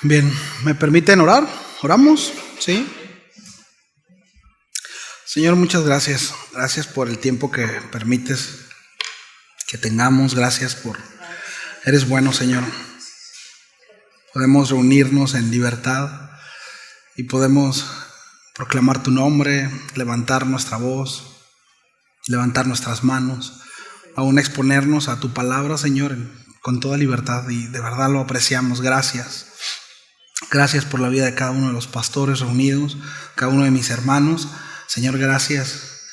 Bien, ¿me permiten orar? ¿Oramos? ¿Sí? Señor, muchas gracias. Gracias por el tiempo que permites que tengamos. Gracias por... Eres bueno, Señor. Podemos reunirnos en libertad y podemos proclamar tu nombre, levantar nuestra voz, levantar nuestras manos, aún exponernos a tu palabra, Señor, con toda libertad, y de verdad lo apreciamos. Gracias. Gracias por la vida de cada uno de los pastores reunidos, cada uno de mis hermanos. Señor, gracias.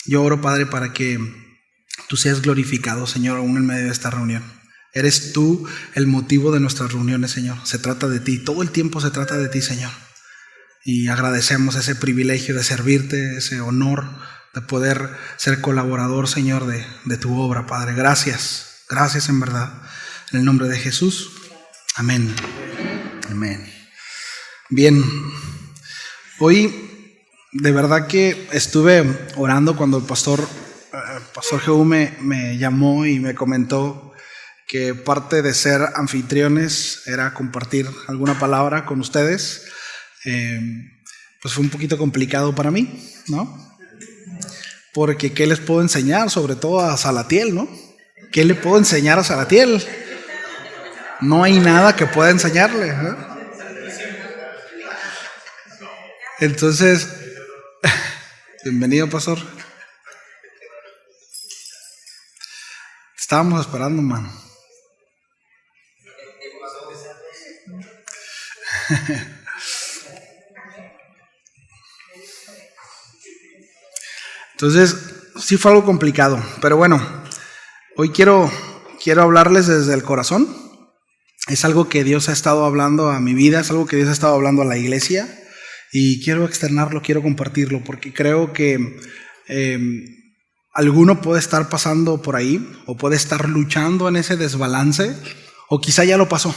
Yo oro, Padre, para que tú seas glorificado, Señor, aún en medio de esta reunión. Eres tú el motivo de nuestras reuniones, Señor. Se trata de ti, todo el tiempo se trata de ti, Señor. Y agradecemos ese privilegio de servirte, ese honor de poder ser colaborador, Señor, de tu obra, Padre. Gracias, gracias en verdad. En el nombre de Jesús, amén. Amén. Bien, hoy de verdad que estuve orando cuando el pastor Jehú me llamó y me comentó que parte de ser anfitriones era compartir alguna palabra con ustedes. Pues fue un poquito complicado para mí, ¿no? Porque ¿qué les puedo enseñar? Sobre todo a Salatiel, ¿no? ¿Qué le puedo enseñar a Salatiel? No hay nada que pueda enseñarle, ¿eh? Entonces, bienvenido, pastor. Estábamos esperando, mano. Entonces, sí fue algo complicado, pero bueno, hoy quiero hablarles desde el corazón. Es algo que Dios ha estado hablando a mi vida, es algo que Dios ha estado hablando a la iglesia, y quiero externarlo, quiero compartirlo, porque creo que alguno puede estar pasando por ahí, o puede estar luchando en ese desbalance, o quizá ya lo pasó,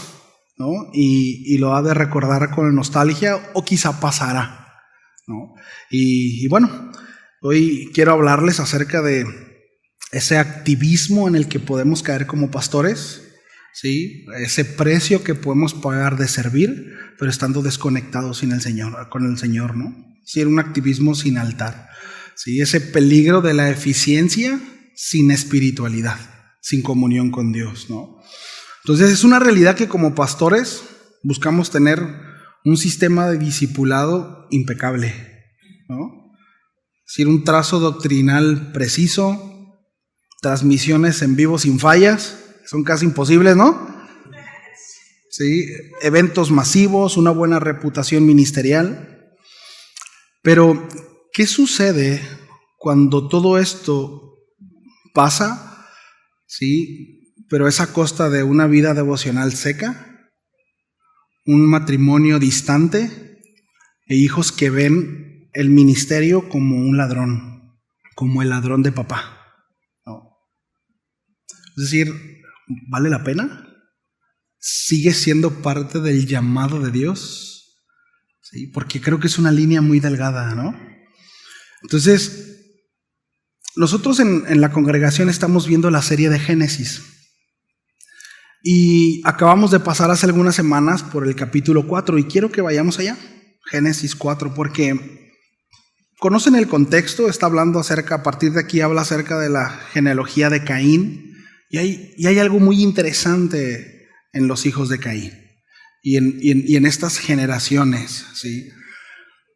¿no? Y lo ha de recordar con nostalgia, o quizá pasará, ¿no? Y bueno, hoy quiero hablarles acerca de ese activismo en el que podemos caer como pastores, ¿sí? Ese precio que podemos pagar de servir, pero estando desconectados con el Señor, ¿no? Sí, un activismo sin altar, ¿sí? Ese peligro de la eficiencia sin espiritualidad, sin comunión con Dios, ¿no? Entonces es una realidad que como pastores buscamos tener un sistema de discipulado impecable, ¿no? Es decir, un trazo doctrinal preciso, transmisiones en vivo sin fallas, son casi imposibles, ¿no? Sí, eventos masivos, una buena reputación ministerial. Pero, ¿qué sucede cuando todo esto pasa? Sí, pero es a costa de una vida devocional seca, un matrimonio distante e hijos que ven el ministerio como un ladrón, como el ladrón de papá, ¿no? Es decir, ¿vale la pena? ¿Sigue siendo parte del llamado de Dios? ¿Sí? Porque creo que es una línea muy delgada, ¿no? Entonces, nosotros en la congregación estamos viendo la serie de Génesis. Y acabamos de pasar hace algunas semanas por el capítulo 4 y quiero que vayamos allá, Génesis 4, porque conocen el contexto, está hablando a partir de aquí habla acerca de la genealogía de Caín, y hay algo muy interesante en los hijos de Caín y en estas generaciones, ¿sí?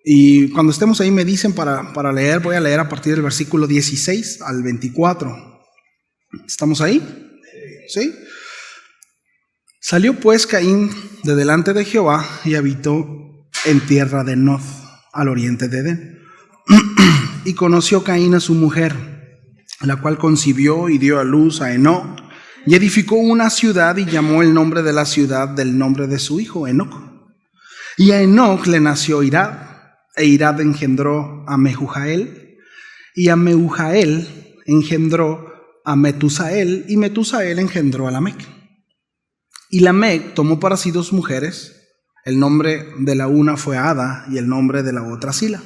Y cuando estemos ahí me dicen para leer, voy a leer a partir del versículo 16 al 24. ¿Estamos ahí? ¿Sí? Salió pues Caín de delante de Jehová y habitó en tierra de Nod, al oriente de Edén. Y conoció Caín a su mujer, la cual concibió y dio a luz a Enoc, y edificó una ciudad y llamó el nombre de la ciudad del nombre de su hijo, Enoc. Y a Enoc le nació Irad, e Irad engendró a Mehujael, y a Mehujael engendró a Metusael, y Metusael engendró a Lamec. Y Lamec tomó para sí 2 mujeres, el nombre de la una fue Ada, y el nombre de la otra Sila.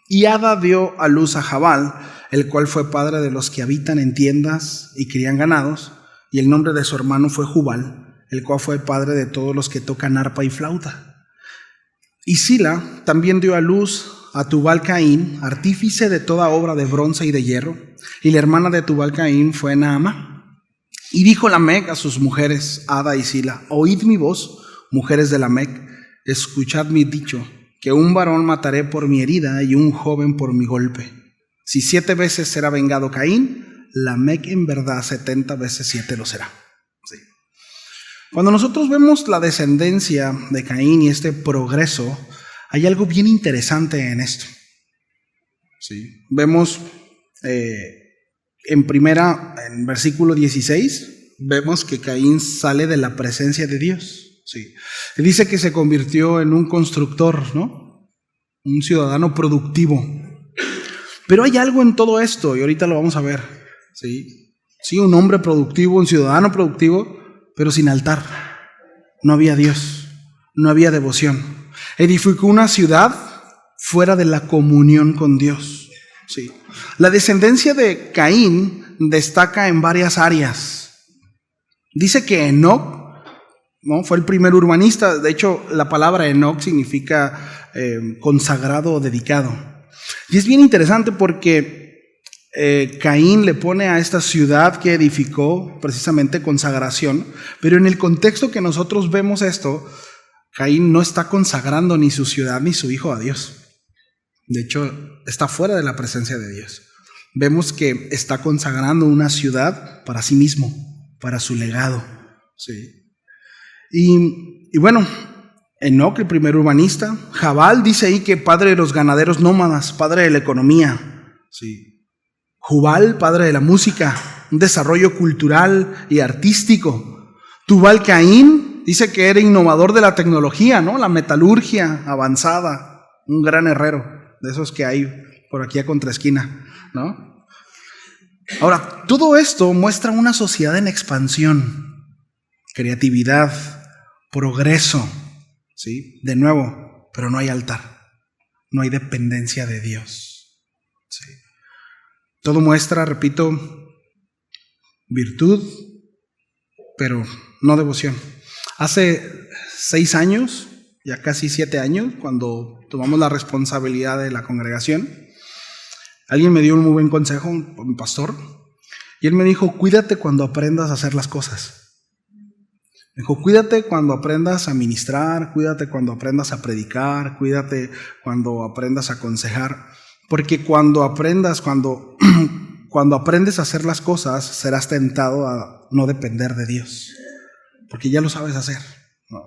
Y Ada dio a luz a Jabal, el cual fue padre de los que habitan en tiendas y crían ganados, y el nombre de su hermano fue Jubal, el cual fue padre de todos los que tocan arpa y flauta. Y Sila también dio a luz a Tubal-Caín, artífice de toda obra de bronce y de hierro, y la hermana de Tubal-Caín fue Naamá. Y dijo Lamec a sus mujeres, Ada y Sila: oíd mi voz, mujeres de Lamec, escuchad mi dicho, que un varón mataré por mi herida y un joven por mi golpe. Si 7 veces será vengado Caín, Lamec en verdad 70 veces 7 lo será. Sí. Cuando nosotros vemos la descendencia de Caín y este progreso, hay algo bien interesante en esto. Sí. Vemos en versículo 16, vemos que Caín sale de la presencia de Dios. Sí. Dice que se convirtió en un constructor, ¿no? Un ciudadano productivo. Pero hay algo en todo esto, y ahorita lo vamos a ver. Sí, un hombre productivo, un ciudadano productivo, pero sin altar. No había Dios, no había devoción. Edificó una ciudad fuera de la comunión con Dios. Sí. La descendencia de Caín destaca en varias áreas. Dice que Enoc, ¿no?, fue el primer urbanista. De hecho, la palabra Enoc significa consagrado o dedicado. Y es bien interesante porque Caín le pone a esta ciudad que edificó precisamente consagración, pero en el contexto que nosotros vemos esto, Caín no está consagrando ni su ciudad ni su hijo a Dios. De hecho, está fuera de la presencia de Dios. Vemos que está consagrando una ciudad para sí mismo, para su legado. Sí. Y bueno, Enoc, el primer urbanista. Jabal dice ahí que padre de los ganaderos nómadas, padre de la economía. Sí. Jubal, padre de la música, un desarrollo cultural y artístico. Tubal-Caín dice que era innovador de la tecnología, ¿no? La metalurgia avanzada, un gran herrero, de esos que hay por aquí a contraesquina, ¿no? Ahora, todo esto muestra una sociedad en expansión, creatividad, progreso, ¿sí? De nuevo, pero no hay altar, no hay dependencia de Dios, ¿sí? Todo muestra, repito, virtud, pero no devoción. Hace 6 años, ya casi 7 años, cuando tomamos la responsabilidad de la congregación, alguien me dio un muy buen consejo, un pastor, y él me dijo: cuídate cuando aprendas a hacer las cosas. Me dijo: cuídate cuando aprendas a ministrar, cuídate cuando aprendas a predicar, cuídate cuando aprendas a aconsejar, porque cuando aprendes a hacer las cosas, serás tentado a no depender de Dios, porque ya lo sabes hacer, ¿no?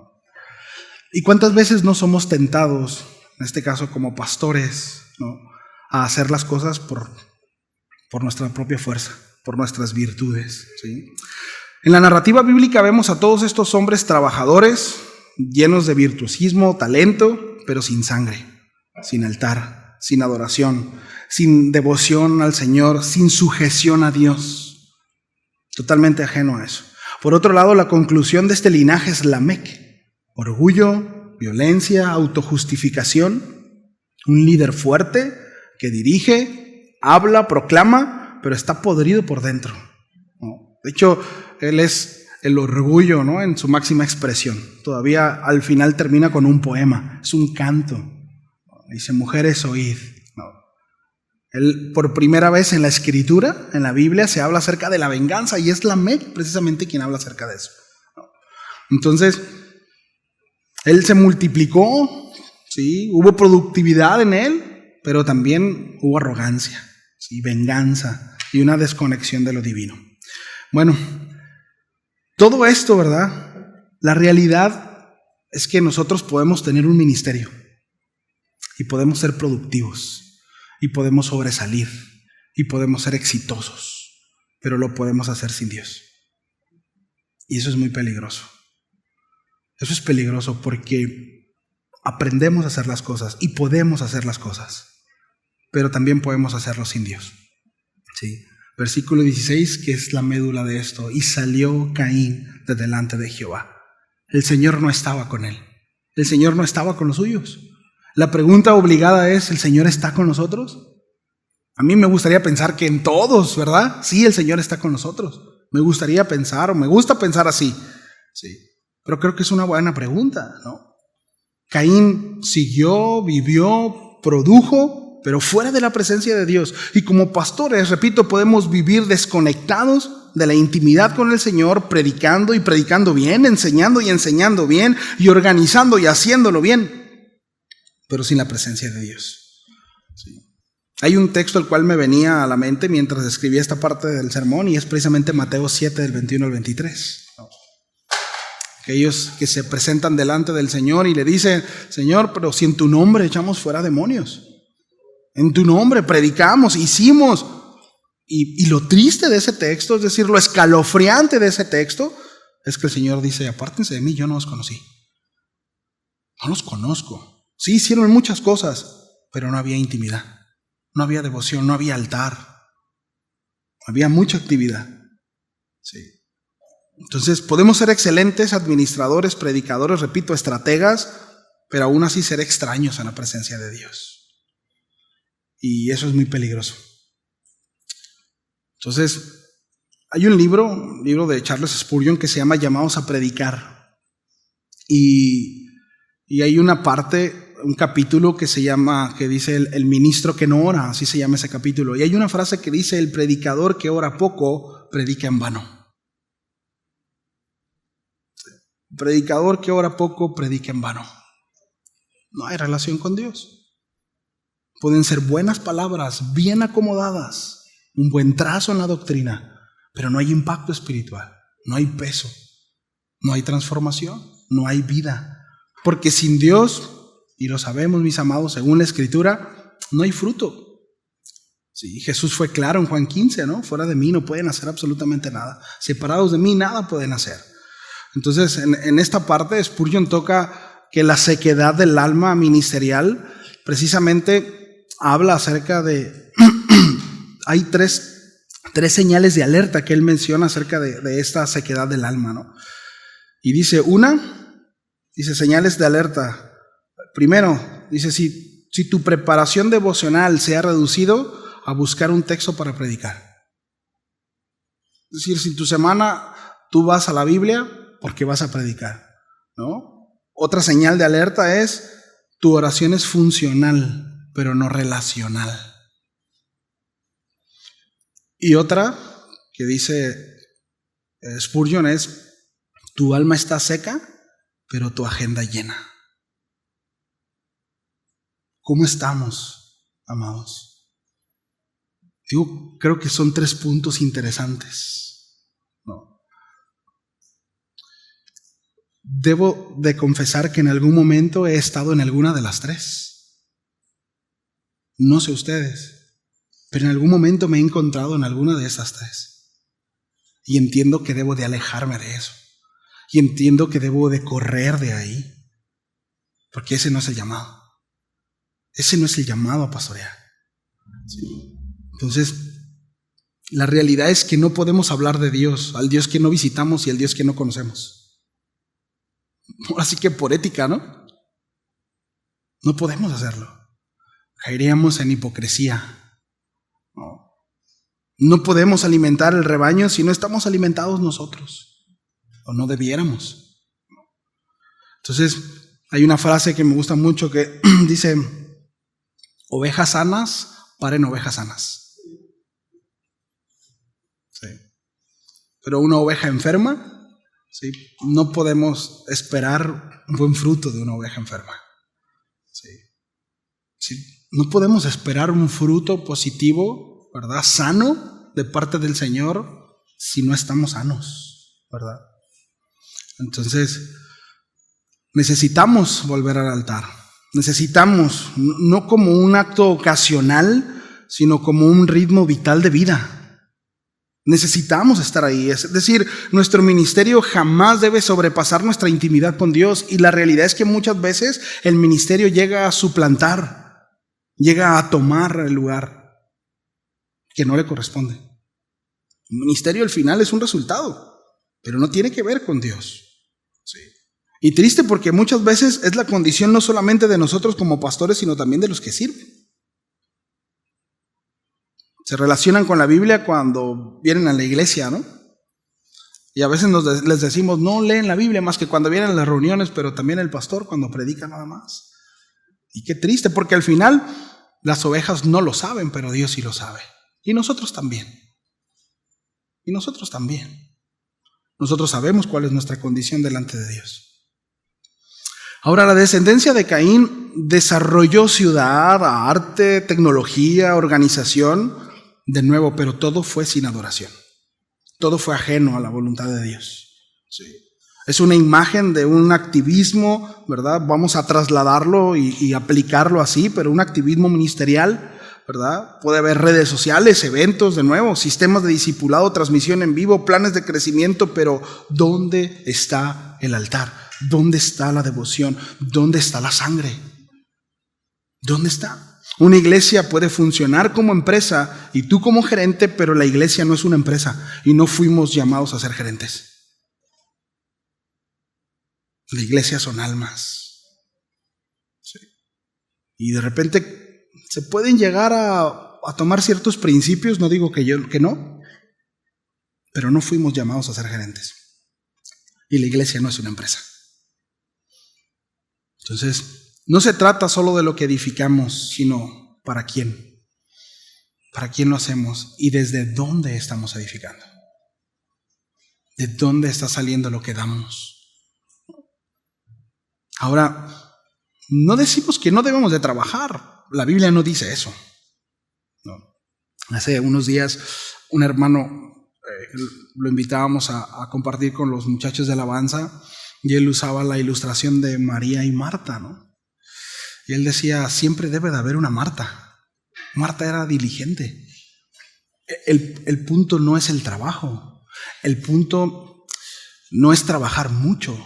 ¿Y cuántas veces no somos tentados, en este caso como pastores, ¿no?, a hacer las cosas por nuestra propia fuerza, por nuestras virtudes, ¿sí? En la narrativa bíblica vemos a todos estos hombres trabajadores, llenos de virtuosismo, talento, pero sin sangre, sin altar, sin adoración, sin devoción al Señor, sin sujeción a Dios, totalmente ajeno a eso. Por otro lado, la conclusión de este linaje es Lamec: orgullo, violencia, autojustificación, un líder fuerte que dirige, habla, proclama, pero está podrido por dentro, ¿no? De hecho, él es el orgullo, ¿no?, en su máxima expresión. Todavía al final termina con un poema, es un canto. Dice: mujeres, oíd. No. Él, por primera vez en la escritura, en la Biblia, se habla acerca de la venganza, y es Lamec precisamente quien habla acerca de eso. No. Entonces, él se multiplicó, ¿sí? Hubo productividad en él, pero también hubo arrogancia, ¿sí?, venganza y una desconexión de lo divino. Bueno, todo esto, ¿verdad? La realidad es que nosotros podemos tener un ministerio y podemos ser productivos y podemos sobresalir y podemos ser exitosos, pero lo podemos hacer sin Dios. Y eso es muy peligroso. Eso es peligroso porque aprendemos a hacer las cosas y podemos hacer las cosas, pero también podemos hacerlo sin Dios, ¿sí? Versículo 16, que es la médula de esto: y salió Caín de delante de Jehová. El Señor no estaba con él. El Señor no estaba con los suyos. La pregunta obligada es: ¿el Señor está con nosotros? A mí me gustaría pensar que en todos, ¿verdad? Sí, el Señor está con nosotros. Me gustaría pensar, o me gusta pensar así, sí. Pero creo que es una buena pregunta, ¿no? Caín siguió, vivió, produjo, pero fuera de la presencia de Dios. Y como pastores, repito, podemos vivir desconectados de la intimidad con el Señor, predicando y predicando bien, enseñando y enseñando bien, y organizando y haciéndolo bien, pero sin la presencia de Dios. Sí. Hay un texto el cual me venía a la mente mientras escribía esta parte del sermón, y es precisamente Mateo 7, del 21 al 23. Aquellos que se presentan delante del Señor y le dicen: Señor, pero si en tu nombre echamos fuera demonios, en tu nombre predicamos, hicimos. Y lo triste de ese texto, es decir, lo escalofriante de ese texto, es que el Señor dice: apártense de mí, yo no los conocí. No los conozco. Sí, hicieron muchas cosas, pero no había intimidad, no había devoción, no había altar, había mucha actividad. Sí. Entonces, podemos ser excelentes administradores, predicadores, repito, estrategas, pero aún así ser extraños en la presencia de Dios. Y eso es muy peligroso. Entonces, hay un libro de Charles Spurgeon que se llama Llamados a Predicar. Y hay una parte, un capítulo que dice el ministro que no ora, así se llama ese capítulo. Y hay una frase que dice: el predicador que ora poco, predica en vano. El predicador que ora poco, predica en vano. No hay relación con Dios. Pueden ser buenas palabras, bien acomodadas, un buen trazo en la doctrina, pero no hay impacto espiritual, no hay peso, no hay transformación, no hay vida. Porque sin Dios, y lo sabemos, mis amados, según la Escritura, no hay fruto. Sí, Jesús fue claro en Juan 15, ¿no? Fuera de mí no pueden hacer absolutamente nada. Separados de mí nada pueden hacer. Entonces, en esta parte, Spurgeon toca que la sequedad del alma ministerial precisamente habla acerca de... Hay tres señales de alerta que él menciona acerca de esta sequedad del alma, ¿no? Y dice señales de alerta. Primero, dice, si tu preparación devocional se ha reducido a buscar un texto para predicar. Es decir, si tu semana tú vas a la Biblia porque vas a predicar, ¿no? Otra señal de alerta es: tu oración es funcional, pero no relacional. Y otra que dice Spurgeon es: tu alma está seca, pero tu agenda llena. ¿Cómo estamos, amados? Creo que son 3 puntos interesantes, ¿no? Debo de confesar que en algún momento he estado en alguna de las 3. No sé ustedes, pero en algún momento me he encontrado en alguna de esas 3. Y entiendo que debo de alejarme de eso. Y entiendo que debo de correr de ahí. Porque ese no es el llamado. Ese no es el llamado a pastorear. ¿Sí? Entonces, la realidad es que no podemos hablar de Dios, al Dios que no visitamos y al Dios que no conocemos. Así que por ética, ¿no? No podemos hacerlo. Caeríamos en hipocresía. No podemos alimentar el rebaño si no estamos alimentados nosotros. O no debiéramos. Entonces, hay una frase que me gusta mucho que dice: ovejas sanas paren ovejas sanas. Sí. Pero una oveja enferma, ¿sí? No podemos esperar un buen fruto de una oveja enferma. Sí. Sí. No podemos esperar un fruto positivo, ¿verdad? Sano de parte del Señor si no estamos sanos, ¿verdad? Entonces, necesitamos volver al altar. Necesitamos, no como un acto ocasional, sino como un ritmo vital de vida. Necesitamos estar ahí. Es decir, nuestro ministerio jamás debe sobrepasar nuestra intimidad con Dios. Y la realidad es que muchas veces el ministerio llega a suplantar, llega a tomar el lugar que no le corresponde. El ministerio al final es un resultado, pero no tiene que ver con Dios. Sí. Y triste porque muchas veces es la condición no solamente de nosotros como pastores, sino también de los que sirven. Se relacionan con la Biblia cuando vienen a la iglesia, ¿no? Y a veces les decimos, no leen la Biblia más que cuando vienen las reuniones, pero también el pastor cuando predica nada más. Y qué triste, porque al final las ovejas no lo saben, pero Dios sí lo sabe. Y nosotros también. Y nosotros también. Nosotros sabemos cuál es nuestra condición delante de Dios. Ahora, la descendencia de Caín desarrolló ciudad, arte, tecnología, organización, de nuevo, pero todo fue sin adoración. Todo fue ajeno a la voluntad de Dios. Sí. Es una imagen de un activismo, ¿verdad? Vamos a trasladarlo y aplicarlo así, pero un activismo ministerial, ¿verdad? Puede haber redes sociales, eventos, de nuevo, sistemas de discipulado, transmisión en vivo, planes de crecimiento, pero ¿dónde está el altar? ¿Dónde está la devoción? ¿Dónde está la sangre? ¿Dónde está? Una iglesia puede funcionar como empresa y tú como gerente, pero la iglesia no es una empresa y no fuimos llamados a ser gerentes. La iglesia son almas. Sí. Y de repente se pueden llegar a tomar ciertos principios, no digo que no, pero no fuimos llamados a ser gerentes. Y la iglesia no es una empresa. Entonces, no se trata solo de lo que edificamos, sino para quién. ¿Para quién lo hacemos? Y desde dónde estamos edificando. ¿De dónde está saliendo lo que damos? Ahora, no decimos que no debemos de trabajar. La Biblia no dice eso. No. Hace unos días un hermano lo invitábamos a compartir con los muchachos de alabanza y él usaba la ilustración de María y Marta, ¿no? Y él decía, siempre debe de haber una Marta. Marta era diligente. El punto no es el trabajo. El punto no es trabajar mucho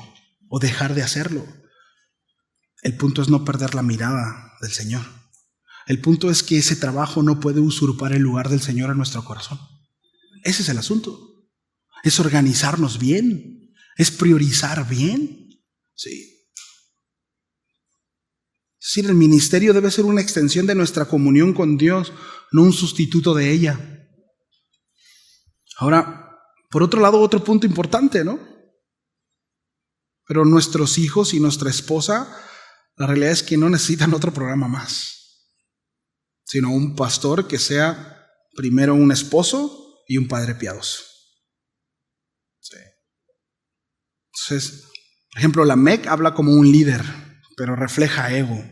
o dejar de hacerlo. El punto es no perder la mirada del Señor. El punto es que ese trabajo no puede usurpar el lugar del Señor en nuestro corazón. Ese es el asunto. Es organizarnos bien. Es priorizar bien. Sí. Es decir, el ministerio debe ser una extensión de nuestra comunión con Dios, no un sustituto de ella. Ahora, por otro lado, otro punto importante, ¿no? Pero nuestros hijos y nuestra esposa, la realidad es que no necesitan otro programa más, sino un pastor que sea primero un esposo y un padre piadoso. Sí. Entonces, por ejemplo, la MEC habla como un líder, pero refleja ego,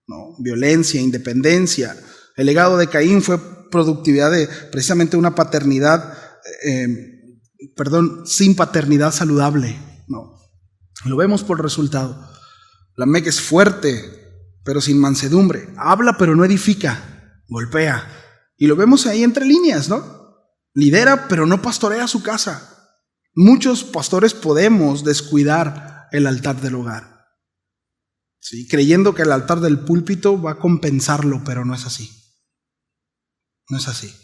¿no? Violencia, independencia. El legado de Caín fue productividad de precisamente una paternidad, sin paternidad saludable, ¿no? Lo vemos por el resultado. La MEC es fuerte, pero sin mansedumbre. Habla, pero no edifica. Golpea. Y lo vemos ahí entre líneas, ¿no? Lidera, pero no pastorea su casa. Muchos pastores podemos descuidar el altar del hogar, ¿sí? Creyendo que el altar del púlpito va a compensarlo, pero no es así. No es así.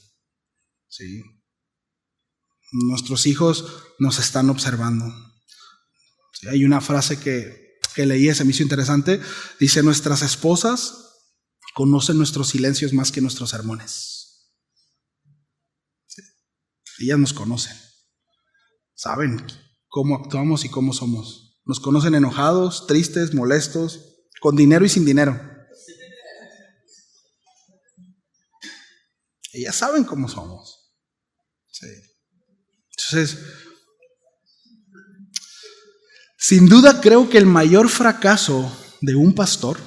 ¿Sí? Nuestros hijos nos están observando. ¿Sí? Hay una frase que leí, se me hizo interesante. Dice, nuestras esposas conocen nuestros silencios más que nuestros sermones. ¿Sí? Ellas nos conocen. Saben cómo actuamos y cómo somos. Nos conocen enojados, tristes, molestos, con dinero y sin dinero. Ellas saben cómo somos. Sí. Entonces, sin duda creo que el mayor fracaso de un pastor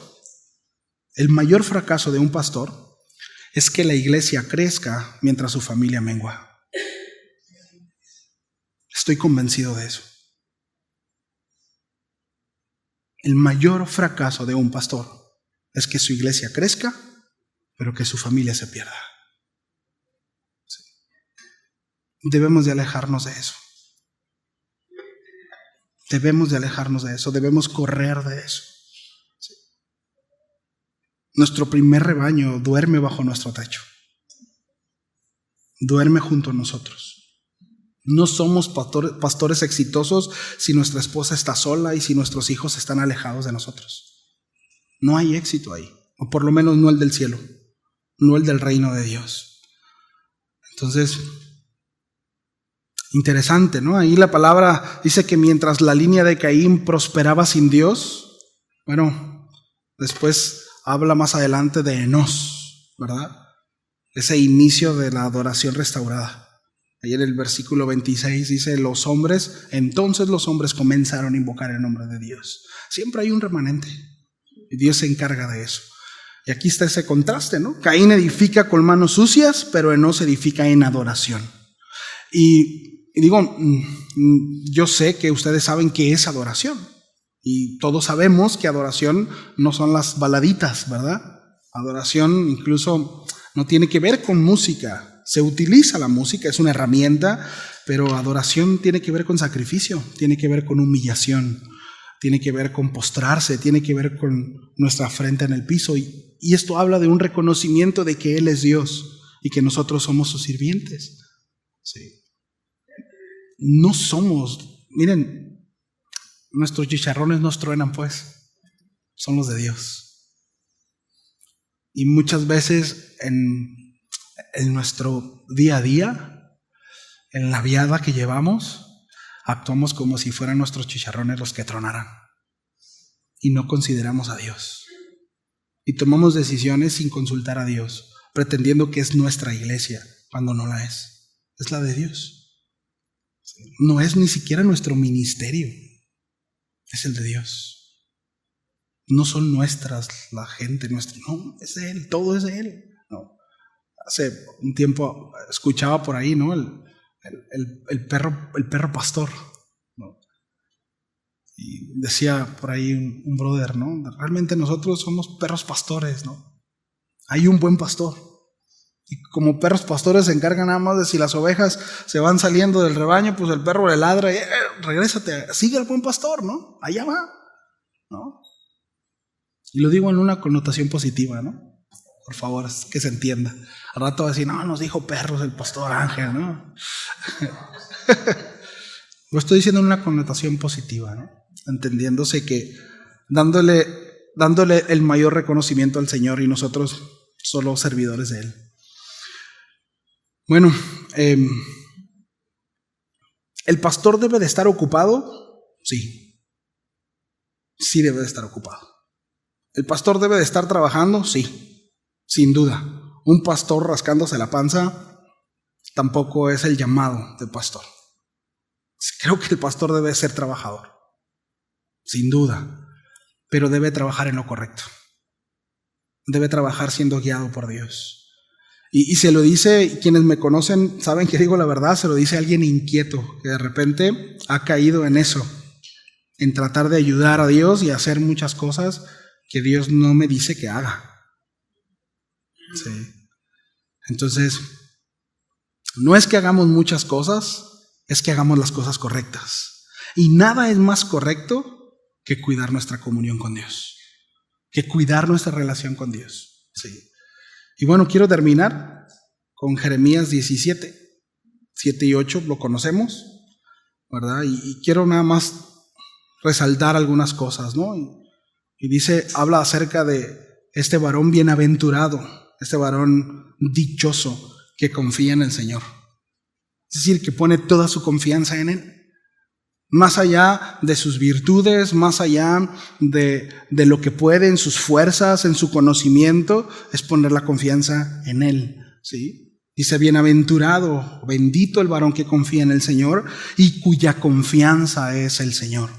es que la iglesia crezca mientras su familia mengua. Estoy convencido de eso. El mayor fracaso de un pastor es que su iglesia crezca, pero que su familia se pierda. Sí. Debemos de alejarnos de eso. Debemos de alejarnos de eso, debemos correr de eso. Sí. Nuestro primer rebaño duerme bajo nuestro techo. Duerme junto a nosotros. No somos pastores exitosos si nuestra esposa está sola y si nuestros hijos están alejados de nosotros. No hay éxito ahí, o por lo menos no el del cielo, no el del reino de Dios. Entonces, Interesante, ¿no? Ahí la palabra dice que mientras la línea de Caín prosperaba sin Dios, bueno, después habla más adelante de Enós, ¿verdad? Ese inicio de la adoración restaurada. Ahí en el versículo 26 dice, entonces los hombres comenzaron a invocar el nombre de Dios. Siempre hay un remanente y Dios se encarga de eso. Y aquí está ese contraste, ¿no? Caín edifica con manos sucias, pero Enós edifica en adoración. Y digo, yo sé que ustedes saben qué es adoración. Y todos sabemos que adoración no son las baladitas, ¿verdad? Adoración incluso no tiene que ver con música. Se utiliza la música, es una herramienta, pero adoración tiene que ver con sacrificio, tiene que ver con humillación, tiene que ver con postrarse, tiene que ver con nuestra frente en el piso. Y esto habla de un reconocimiento de que Él es Dios y que nosotros somos sus sirvientes. Sí. No somos, miren, nuestros chicharrones nos truenan, pues, son los de Dios. Y muchas veces en nuestro día a día, en la viada que llevamos, actuamos como si fueran nuestros chicharrones los que tronaran. Y no consideramos a Dios. Y tomamos decisiones sin consultar a Dios, pretendiendo que es nuestra iglesia, cuando no la es. Es la de Dios. No es ni siquiera nuestro ministerio, es el de Dios. No son nuestras, la gente, no, es de Él, todo es de Él. No. Hace un tiempo escuchaba por ahí, ¿no? El perro pastor, ¿no? Y decía por ahí un brother, ¿no? Realmente nosotros somos perros pastores, ¿no? Hay un buen pastor. Y como perros pastores se encargan nada más de si las ovejas se van saliendo del rebaño, pues el perro le ladra y regrésate, sigue el buen pastor, ¿no? Allá va, ¿no? Y lo digo en una connotación positiva, ¿no? Por favor, que se entienda. Al rato va a decir, no, nos dijo perros el pastor Ángel, ¿no? Lo estoy diciendo en una connotación positiva, ¿no? Entendiéndose que dándole el mayor reconocimiento al Señor y nosotros solo servidores de Él. Bueno, ¿el pastor debe de estar ocupado? Sí. Sí debe de estar ocupado. ¿El pastor debe de estar trabajando? Sí, sin duda. Un pastor rascándose la panza tampoco es el llamado del pastor. Creo que el pastor debe ser trabajador, sin duda, pero debe trabajar en lo correcto. Debe trabajar siendo guiado por Dios. Y se lo dice, quienes me conocen saben que digo la verdad, se lo dice alguien inquieto, que de repente ha caído en eso, en tratar de ayudar a Dios y hacer muchas cosas que Dios no me dice que haga. Sí. Entonces, no es que hagamos muchas cosas, es que hagamos las cosas correctas. Y nada es más correcto que cuidar nuestra comunión con Dios, que cuidar nuestra relación con Dios. Sí. Y bueno, quiero terminar con Jeremías 17, 7 y 8, lo conocemos, ¿verdad? Y quiero nada más resaltar algunas cosas, ¿no? Y dice, habla acerca de este varón bienaventurado, este varón dichoso que confía en el Señor. Es decir, que pone toda su confianza en Él. Más allá de sus virtudes, más allá de lo que puede, en sus fuerzas, en su conocimiento, es poner la confianza en Él, ¿sí? Dice, bienaventurado, bendito el varón que confía en el Señor y cuya confianza es el Señor.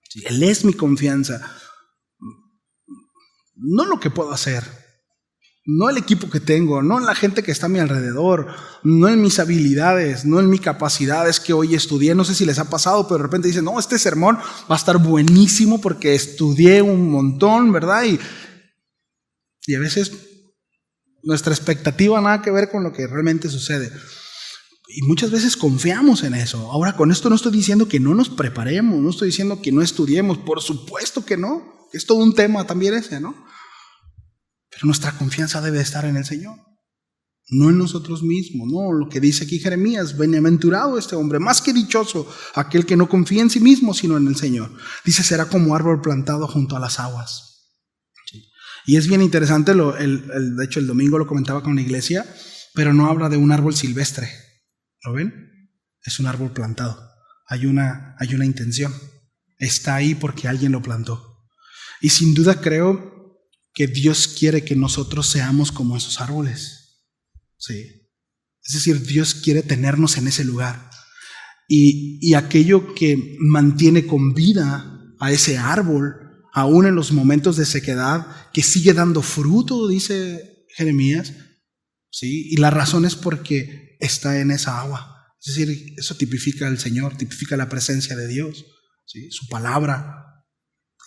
¿Sí? Él es mi confianza. No lo que puedo hacer, no el equipo que tengo, no en la gente que está a mi alrededor, no en mis habilidades, no en mi capacidad. Es que hoy estudié, no sé si les ha pasado, pero de repente dicen, no, este sermón va a estar buenísimo porque estudié un montón, ¿verdad? Y a veces nuestra expectativa nada que ver con lo que realmente sucede. Y muchas veces confiamos en eso. Ahora, con esto no estoy diciendo que no nos preparemos, no estoy diciendo que no estudiemos, por supuesto que no. Es todo un tema también ese, ¿no? Pero nuestra confianza debe estar en el Señor, no en nosotros mismos, no. Lo que dice aquí Jeremías, bienaventurado este hombre, más que dichoso, aquel que no confía en sí mismo, sino en el Señor. Dice, será como árbol plantado junto a las aguas. Sí. Y es bien interesante, de hecho el domingo lo comentaba con la iglesia, pero no habla de un árbol silvestre. ¿Lo ven? es un árbol plantado. Hay una intención. Está ahí porque alguien lo plantó. Y sin duda creo que Dios quiere que nosotros seamos como esos árboles. Sí. Es decir, Dios quiere tenernos en ese lugar. Y aquello que mantiene con vida a ese árbol, aún en los momentos de sequedad, que sigue dando fruto, dice Jeremías, ¿sí? Y la razón es porque está en esa agua. Es decir, eso tipifica al Señor, tipifica la presencia de Dios, ¿sí? Su palabra.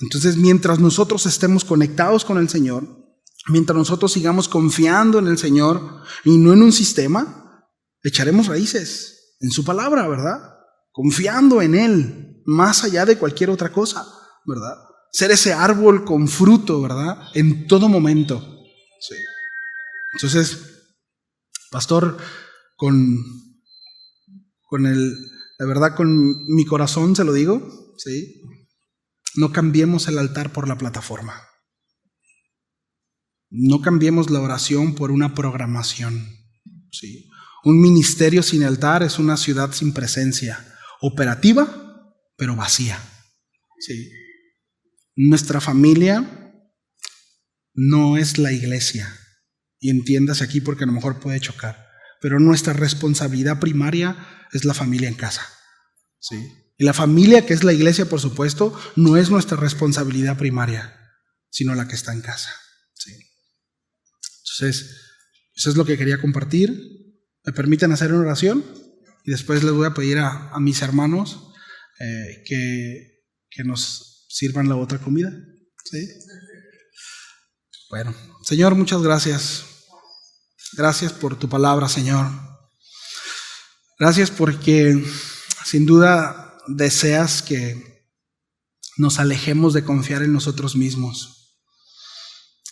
Entonces, mientras nosotros estemos conectados con el Señor, mientras nosotros sigamos confiando en el Señor y no en un sistema, echaremos raíces en su palabra, ¿verdad? Confiando en Él, más allá de cualquier otra cosa, ¿verdad? Ser ese árbol con fruto, ¿verdad? En todo momento. Sí. Entonces, pastor, la verdad, con mi corazón se lo digo, ¿sí? No cambiemos el altar por la plataforma. No cambiemos la oración por una programación, ¿sí? Un ministerio sin altar es una ciudad sin presencia, operativa, pero vacía, ¿sí? Nuestra familia no es la iglesia, y entiéndase aquí porque a lo mejor puede chocar, pero nuestra responsabilidad primaria es la familia en casa, ¿sí? Y la familia, que es la iglesia, por supuesto, no es nuestra responsabilidad primaria, sino la que está en casa, ¿sí? Entonces, eso es lo que quería compartir. ¿Me permiten hacer una oración? Y después les voy a pedir a mis hermanos que nos sirvan la otra comida, ¿sí? Bueno, Señor, muchas gracias. Gracias por tu palabra, Señor. Gracias porque sin duda deseas que nos alejemos de confiar en nosotros mismos.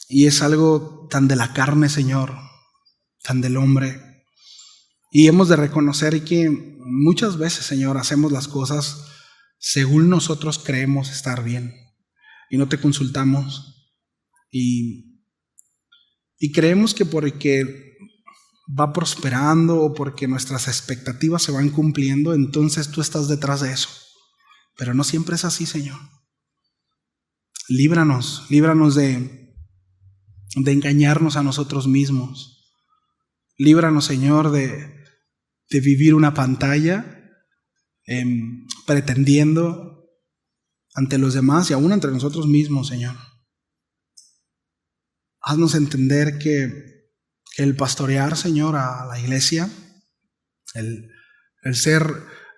Y es algo tan de la carne, Señor, tan del hombre. Y hemos de reconocer que muchas veces, Señor, hacemos las cosas según nosotros creemos estar bien. Y no te consultamos. Y creemos que porque va prosperando o porque nuestras expectativas se van cumpliendo, entonces tú estás detrás de eso. Pero no siempre es así, Señor. Líbranos de engañarnos a nosotros mismos. Líbranos, Señor, de vivir una pantalla pretendiendo ante los demás y aún entre nosotros mismos, Señor. Haznos entender que el pastorear, Señor, a la iglesia, el ser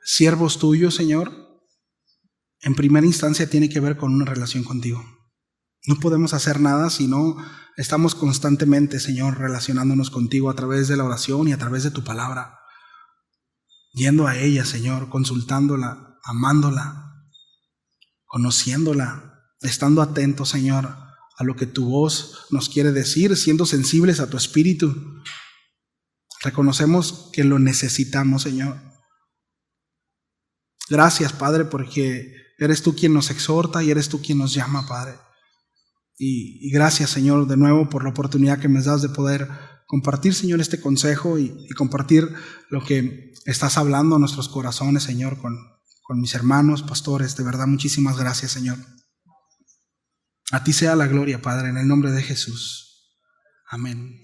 siervos tuyos, Señor, en primera instancia tiene que ver con una relación contigo. No podemos hacer nada si no estamos constantemente, Señor, relacionándonos contigo a través de la oración y a través de tu palabra. Yendo a ella, Señor, consultándola, amándola, conociéndola, estando atentos, Señor, a lo que tu voz nos quiere decir, siendo sensibles a tu espíritu. Reconocemos que lo necesitamos, Señor. Gracias, Padre, porque eres tú quien nos exhorta y eres tú quien nos llama, Padre. Y gracias, Señor, de nuevo por la oportunidad que me das de poder compartir, Señor, este consejo y compartir lo que estás hablando a nuestros corazones, Señor, con mis hermanos, pastores. De verdad, muchísimas gracias, Señor. A ti sea la gloria, Padre, en el nombre de Jesús. Amén.